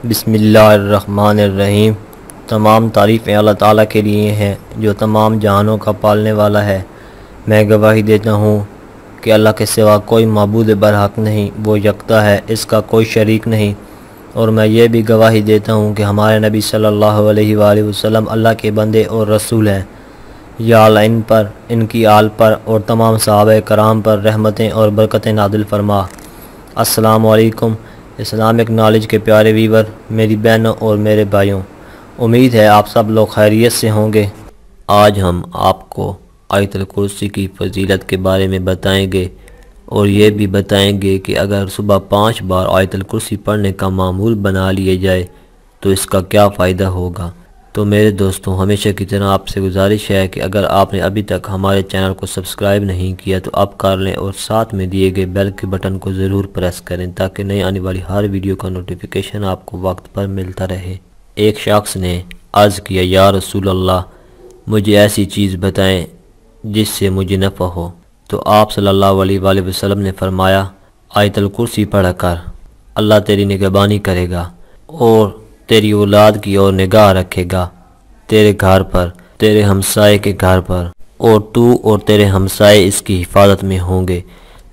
بسم اللہ الرحمن الرحیم۔ تمام تعریفیں اللہ تعالیٰ کے لیے ہیں جو تمام جہانوں کا پالنے والا ہے۔ میں گواہی دیتا ہوں کہ اللہ کے سوا کوئی معبود برحق نہیں، وہ یکتا ہے، اس کا کوئی شریک نہیں۔ اور میں یہ بھی گواہی دیتا ہوں کہ ہمارے نبی صلی اللہ علیہ وآلہ وسلم اللہ کے بندے اور رسول ہیں۔ یا اللہ ان پر، ان کی آل پر اور تمام صحابہ کرام پر رحمتیں اور برکتیں نازل فرما۔ السلام علیکم اسلامک نالج کے پیارے ویور، میری بہنوں اور میرے بھائیوں، امید ہے آپ سب لوگ خیریت سے ہوں گے۔ آج ہم آپ کو آیت الکرسی کی فضیلت کے بارے میں بتائیں گے اور یہ بھی بتائیں گے کہ اگر صبح 5 بار آیت الکرسی پڑھنے کا معمول بنا لیے جائے تو اس کا کیا فائدہ ہوگا۔ تو میرے دوستوں، ہمیشہ کی طرح آپ سے گزارش ہے کہ اگر آپ نے ابھی تک ہمارے چینل کو سبسکرائب نہیں کیا تو اب کر لیں اور ساتھ میں دیے گئے بیل کے بٹن کو ضرور پریس کریں تاکہ نئی آنے والی ہر ویڈیو کا نوٹیفیکیشن آپ کو وقت پر ملتا رہے۔ ایک شخص نے عرض کیا، یا رسول اللہ، مجھے ایسی چیز بتائیں جس سے مجھے نفع ہو۔ تو آپ صلی اللہ علیہ وآلہ وسلم نے فرمایا، آیت الکرسی پڑھ کر اللہ تیری نگہبانی کرے گا اور تیری اولاد کی اور نگاہ رکھے گا، تیرے گھر پر، تیرے ہمسائے کے گھر پر، اور تو اور تیرے ہمسائے اس کی حفاظت میں ہوں گے۔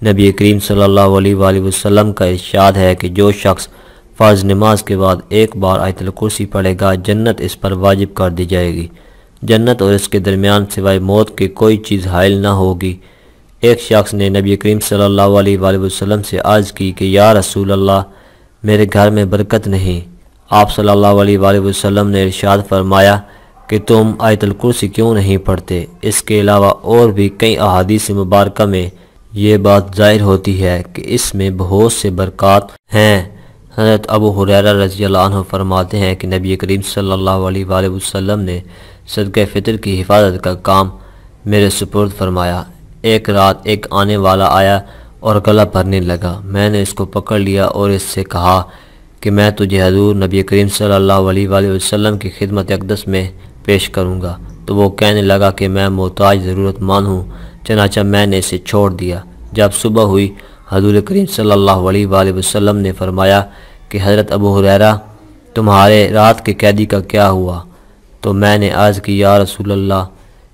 نبی کریم صلی اللہ علیہ وآلہ وسلم کا ارشاد ہے کہ جو شخص فرض نماز کے بعد ایک بار آیت الکرسی پڑھے گا، جنت اس پر واجب کر دی جائے گی۔ جنت اور اس کے درمیان سوائے موت کے کوئی چیز حائل نہ ہوگی۔ ایک شخص نے نبی کریم صلی اللہ علیہ وآلہ وسلم سے عرض کی کہ یا رسول اللہ، میرے گھر میں برکت نہیں۔ آپ صلی اللہ علیہ وآلہ وسلم نے ارشاد فرمایا کہ تم آیت الکرسی کیوں نہیں پڑھتے؟ اس کے علاوہ اور بھی کئی احادیث مبارکہ میں یہ بات ظاہر ہوتی ہے کہ اس میں بہت سے برکات ہیں۔ حضرت ابو ہریرہ رضی اللہ عنہ فرماتے ہیں کہ نبی کریم صلی اللہ علیہ وآلہ وسلم نے صدقہ فطر کی حفاظت کا کام میرے سپرد فرمایا۔ ایک رات ایک آنے والا آیا اور گلا بھرنے لگا۔ میں نے اس کو پکڑ لیا اور اس سے کہا کہ میں تجھے حضور نبی کریم صلی اللہ علیہ وآلہ وسلم کی خدمت اقدس میں پیش کروں گا۔ تو وہ کہنے لگا کہ میں محتاج ضرورت مند ہوں، چنانچہ میں نے اسے چھوڑ دیا۔ جب صبح ہوئی، حضور کریم صلی اللہ علیہ وآلہ وسلم نے فرمایا کہ حضرت ابو ہریرہ، تمہارے رات کے قیدی کا کیا ہوا؟ تو میں نے عرض کی، یا رسول اللہ،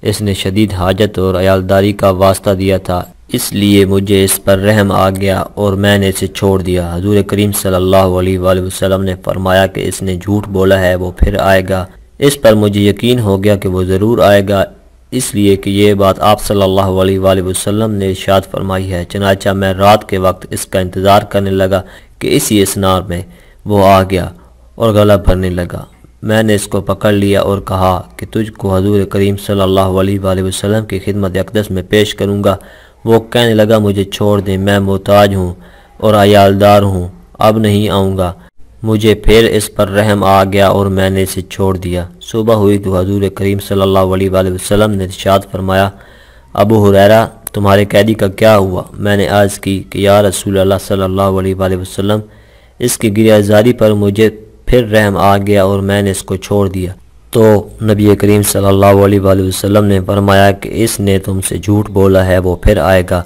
اس نے شدید حاجت اور عیالداری کا واسطہ دیا تھا، اس لیے مجھے اس پر رحم آ گیا اور میں نے اسے چھوڑ دیا۔ حضور کریم صلی اللہ علیہ وآلہ وسلم نے فرمایا کہ اس نے جھوٹ بولا ہے، وہ پھر آئے گا۔ اس پر مجھے یقین ہو گیا کہ وہ ضرور آئے گا، اس لیے کہ یہ بات آپ صلی اللہ علیہ وآلہ وسلم نے ارشاد فرمائی ہے۔ چنانچہ میں رات کے وقت اس کا انتظار کرنے لگا کہ اسی اسنار میں وہ آ گیا اور گلا بھرنے لگا۔ میں نے اس کو پکڑ لیا اور کہا کہ تجھ کو حضور کریم صلی اللہ علیہ وآلہ وسلم کی خدمت اقدس میں پیش کروں گا۔ وہ کہنے لگا، مجھے چھوڑ دیں، میں محتاج ہوں اور عیالدار ہوں، اب نہیں آؤں گا۔ مجھے پھر اس پر رحم آ گیا اور میں نے اسے چھوڑ دیا۔ صبح ہوئی تو حضور کریم صلی اللہ علیہ وآلہ وسلم نے ارشاد فرمایا، ابو ہریرہ، تمہارے قیدی کا کیا ہوا؟ میں نے عرض کی کہ یا رسول اللہ صلی اللہ علیہ وآلہ وسلم، اس کی گریہ زاری پر مجھے پھر رحم آ گیا اور میں نے اس کو چھوڑ دیا۔ تو نبی کریم صلی اللہ علیہ وآلہ وسلم نے فرمایا کہ اس نے تم سے جھوٹ بولا ہے، وہ پھر آئے گا۔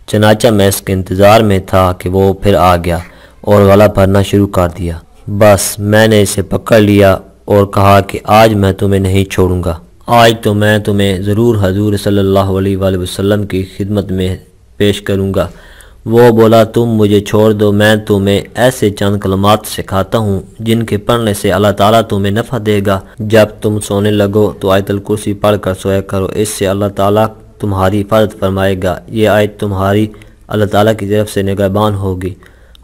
چنانچہ میں اس کے انتظار میں تھا کہ وہ پھر آ گیا اور گلا بھرنا شروع کر دیا۔ بس میں نے اسے پکڑ لیا اور کہا کہ آج میں تمہیں نہیں چھوڑوں گا، آج تو میں تمہیں ضرور حضور صلی اللہ علیہ وآلہ وسلم کی خدمت میں پیش کروں گا۔ وہ بولا، تم مجھے چھوڑ دو، میں تمہیں ایسے چند کلمات سکھاتا ہوں جن کے پڑھنے سے اللہ تعالیٰ تمہیں نفع دے گا۔ جب تم سونے لگو تو آیت الکرسی پڑھ کر سویا کرو، اس سے اللہ تعالیٰ تمہاری حفاظت فرمائے گا۔ یہ آیت تمہاری اللہ تعالیٰ کی طرف سے نگہبان ہوگی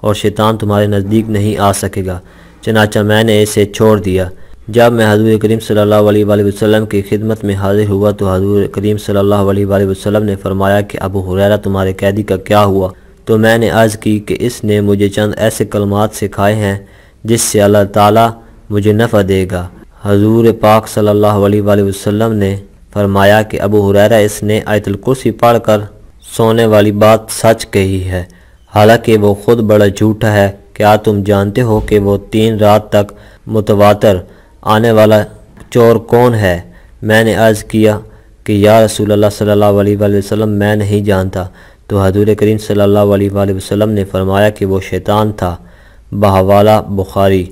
اور شیطان تمہارے نزدیک نہیں آ سکے گا۔ چنانچہ میں نے اسے چھوڑ دیا۔ جب میں حضور کریم صلی اللہ علیہ وآلہ وسلم کی خدمت میں حاضر ہوا تو حضور کریم صلی اللہ علیہ وآلہ وسلم نے فرمایا کہ ابو ہریرہ، تمہارے قیدی کا کیا ہوا؟ تو میں نے عرض کی کہ اس نے مجھے چند ایسے کلمات سکھائے ہیں جس سے اللہ تعالیٰ مجھے نفع دے گا۔ حضور پاک صلی اللہ علیہ وآلہ وسلم نے فرمایا کہ ابو ہریرہ، اس نے آیت الکرسی پڑھ کر سونے والی بات سچ کہی ہے، حالانکہ وہ خود بڑا جھوٹا ہے۔ کیا تم جانتے ہو کہ وہ 3 رات تک متواتر آنے والا چور کون ہے؟ میں نے عرض کیا کہ یا رسول اللہ صلی اللہ علیہ وآلہ وسلم، میں نہیں جانتا۔ تو حضور کریم صلی اللہ علیہ وآلہ وسلم نے فرمایا کہ وہ شیطان تھا۔ بحوالہ بخاری۔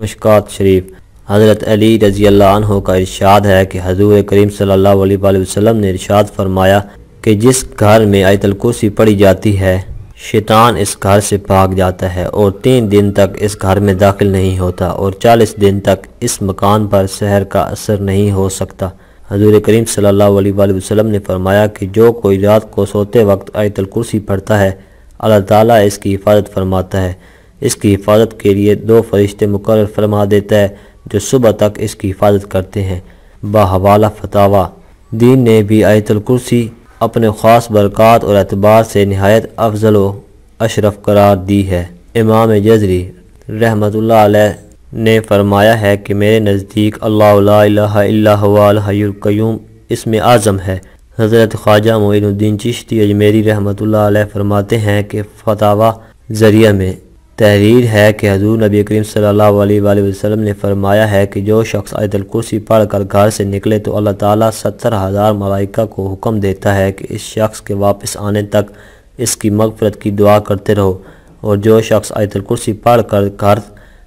مشکات شریف حضرت علی رضی اللہ عنہ کا ارشاد ہے کہ حضور کریم صلی اللہ علیہ وآلہ وسلم نے ارشاد فرمایا کہ جس گھر میں آیت الکرسی پڑھی جاتی ہے شیطان اس گھر سے بھاگ جاتا ہے اور 3 دن تک اس گھر میں داخل نہیں ہوتا اور 40 دن تک اس مکان پر سحر کا اثر نہیں ہو سکتا۔ حضور کریم صلی اللہ علیہ وآلہ وسلم نے فرمایا کہ جو کوئی رات کو سوتے وقت آیت الکرسی پڑھتا ہے اللہ تعالیٰ اس کی حفاظت فرماتا ہے۔ اس کی حفاظت کے لیے 2 فرشتے مقرر فرما دیتا ہے جو صبح تک اس کی حفاظت کرتے ہیں۔ بحوالہ فتاوی دین نے بھی آیت الکرسی اپنے خاص برکات اور اعتبار سے نہایت افضل و اشرف قرار دی ہے۔ امام جزری رحمۃ اللہ علیہ نے فرمایا ہے کہ میرے نزدیک اللہ لا الہ الا هو الحی القیوم اسم اعظم ہے۔ حضرت خواجہ معین الدین چشتی اجمیری رحمۃ اللہ علیہ فرماتے ہیں کہ فتاوی ذریعہ میں تحریر ہے کہ حضور نبی کریم صلی اللہ علیہ وآلہ وسلم نے فرمایا ہے کہ جو شخص آیت الکرسی پڑھ کر گھر سے نکلے تو اللہ تعالیٰ 70,000 ملائکہ کو حکم دیتا ہے کہ اس شخص کے واپس آنے تک اس کی مغفرت کی دعا کرتے رہو، اور جو شخص آیت الکرسی پڑھ کر گھر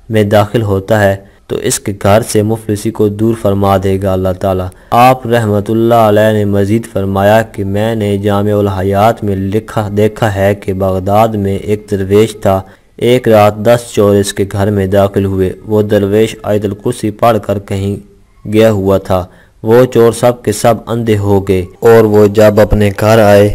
میں داخل ہوتا ہے تو اس کے گھر سے مفلسی کو دور فرما دے گا اللہ تعالیٰ۔ آپ رحمۃ اللہ علیہ نے مزید فرمایا کہ میں نے جامع الحیات میں دیکھا ہے کہ بغداد میں ایک درویش تھا، ایک رات 10 چور اس کے گھر میں داخل ہوئے۔ وہ درویش آیت الکرسی پڑھ کر کہیں گیا ہوا تھا۔ وہ چور سب کے سب اندھے ہو گئے اور وہ جب اپنے گھر آئے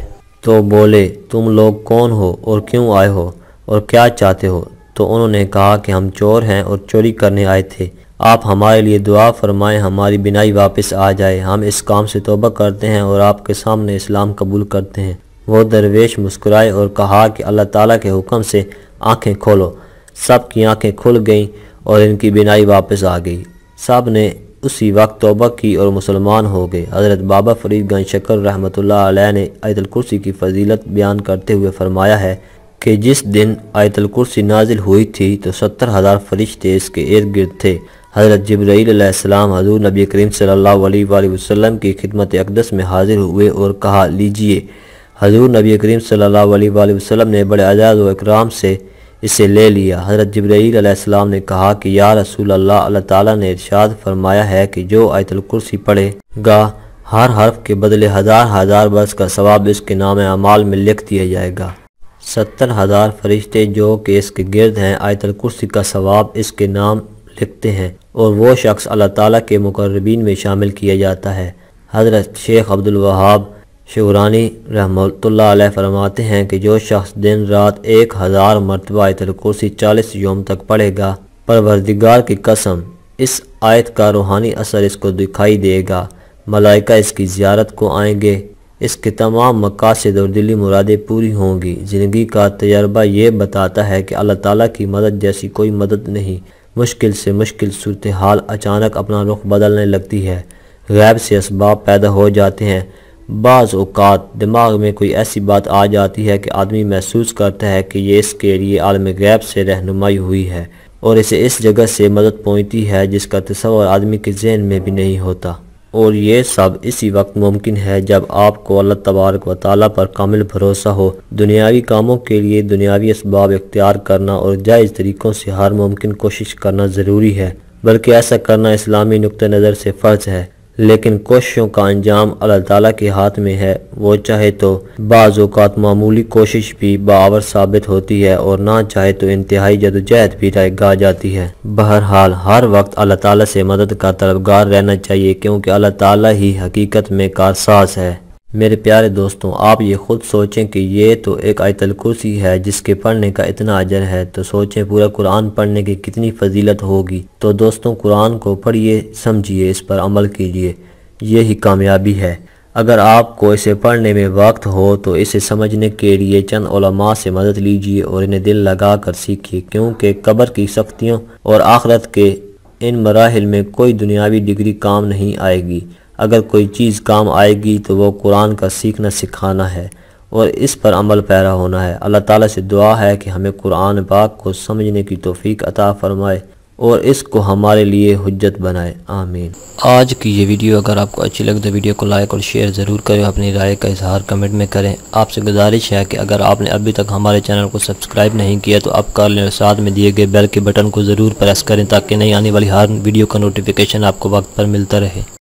تو بولے تم لوگ کون ہو اور کیوں آئے ہو اور کیا چاہتے ہو؟ تو انہوں نے کہا کہ ہم چور ہیں اور چوری کرنے آئے تھے، آپ ہمارے لیے دعا فرمائیں ہماری بینائی واپس آ جائے، ہم اس کام سے توبہ کرتے ہیں اور آپ کے سامنے اسلام قبول کرتے ہیں۔ وہ درویش مسکرائے اور کہا کہ اللہ تعالیٰ کے حکم سے آنکھیں کھولو۔ سب کی آنکھیں کھل گئیں اور ان کی بینائی واپس آ گئی۔ سب نے اسی وقت توبہ کی اور مسلمان ہو گئے۔ حضرت بابا فرید گنج شکر رحمۃ اللہ علیہ نے آیت الکرسی کی فضیلت بیان کرتے ہوئے فرمایا ہے کہ جس دن آیت الکرسی نازل ہوئی تھی تو 70,000 فرشتے اس کے ارد گرد تھے۔ حضرت جبرائیل علیہ السلام حضور نبی کریم صلی اللہ علیہ وآلہ وسلم کی خدمت اقدس میں حاضر ہوئے اور کہا لیجئے۔ حضور نبی کریم صلی اللہ علیہ وآلہ وسلم نے بڑے اعزاز و اکرام سے اسے لے لیا۔ حضرت جبرائیل علیہ السلام نے کہا کہ یا رسول اللہ، اللہ تعالیٰ نے ارشاد فرمایا ہے کہ جو آیت الکرسی پڑھے گا ہر حرف کے بدلے 1000 برس کا ثواب اس کے نام اعمال میں لکھ دیا جائے گا۔ 70,000 فرشتے جو کہ اس کے گرد ہیں آیت الکرسی کا ثواب اس کے نام لکھتے ہیں اور وہ شخص اللہ تعالیٰ کے مقربین میں شامل کیا جاتا ہے۔ حضرت شیخ عبد الوہاب شعرانی رحمۃ اللہ علیہ فرماتے ہیں کہ جو شخص دن رات 1000 مرتبہ آیت الکرسی 40 یوم تک پڑھے گا، پروردگار کی قسم اس آیت کا روحانی اثر اس کو دکھائی دے گا، ملائکہ اس کی زیارت کو آئیں گے، اس کے تمام مقاصد اور دلی مرادیں پوری ہوں گی۔ زندگی کا تجربہ یہ بتاتا ہے کہ اللہ تعالیٰ کی مدد جیسی کوئی مدد نہیں۔ مشکل سے مشکل صورتحال اچانک اپنا رخ بدلنے لگتی ہے، غیب سے اسباب پیدا ہو جاتے ہیں۔ بعض اوقات دماغ میں کوئی ایسی بات آ جاتی ہے کہ آدمی محسوس کرتا ہے کہ یہ اس کے لیے عالم غیب سے رہنمائی ہوئی ہے اور اسے اس جگہ سے مدد پہنچتی ہے جس کا تصور آدمی کے ذہن میں بھی نہیں ہوتا، اور یہ سب اسی وقت ممکن ہے جب آپ کو اللہ تبارک و تعالیٰ پر کامل بھروسہ ہو۔ دنیاوی کاموں کے لیے دنیاوی اسباب اختیار کرنا اور جائز طریقوں سے ہر ممکن کوشش کرنا ضروری ہے، بلکہ ایسا کرنا اسلامی نقطہ نظر سے فرض ہے، لیکن کوششوں کا انجام اللہ تعالیٰ کے ہاتھ میں ہے۔ وہ چاہے تو بعض اوقات معمولی کوشش بھی باور ثابت ہوتی ہے اور نہ چاہے تو انتہائی جدوجہد بھی رائے گا جاتی ہے۔ بہرحال ہر وقت اللہ تعالیٰ سے مدد کا طلبگار رہنا چاہیے، کیونکہ اللہ تعالیٰ ہی حقیقت میں کارساز ہے۔ میرے پیارے دوستوں، آپ یہ خود سوچیں کہ یہ تو ایک آیت الکرسی ہے جس کے پڑھنے کا اتنا اجر ہے، تو سوچیں پورا قرآن پڑھنے کی کتنی فضیلت ہوگی۔ تو دوستوں، قرآن کو پڑھیے، سمجھیے، اس پر عمل کیجیے، یہی کامیابی ہے۔ اگر آپ کو اسے پڑھنے میں وقت ہو تو اسے سمجھنے کے لیے چند علماء سے مدد لیجیے اور انہیں دل لگا کر سیکھیے، کیونکہ قبر کی سختیوں اور آخرت کے ان مراحل میں کوئی دنیاوی ڈگری کام نہیں آئے گی۔ اگر کوئی چیز کام آئے گی تو وہ قرآن کا سیکھنا سکھانا ہے اور اس پر عمل پیرا ہونا ہے۔ اللہ تعالیٰ سے دعا ہے کہ ہمیں قرآن پاک کو سمجھنے کی توفیق عطا فرمائے اور اس کو ہمارے لیے حجت بنائے، آمین۔ آج کی یہ ویڈیو اگر آپ کو اچھی لگے تو ویڈیو کو لائک اور شیئر ضرور کریں، اپنی رائے کا اظہار کمنٹ میں کریں۔ آپ سے گزارش ہے کہ اگر آپ نے ابھی تک ہمارے چینل کو سبسکرائب نہیں کیا تو اب کر لیں، اور ساتھ میں دیے گئے بیل کے بٹن کو ضرور پریس کریں تاکہ نئی آنے والی ہر ویڈیو کا نوٹیفیکیشن آپ کو وقت پر ملتا رہے۔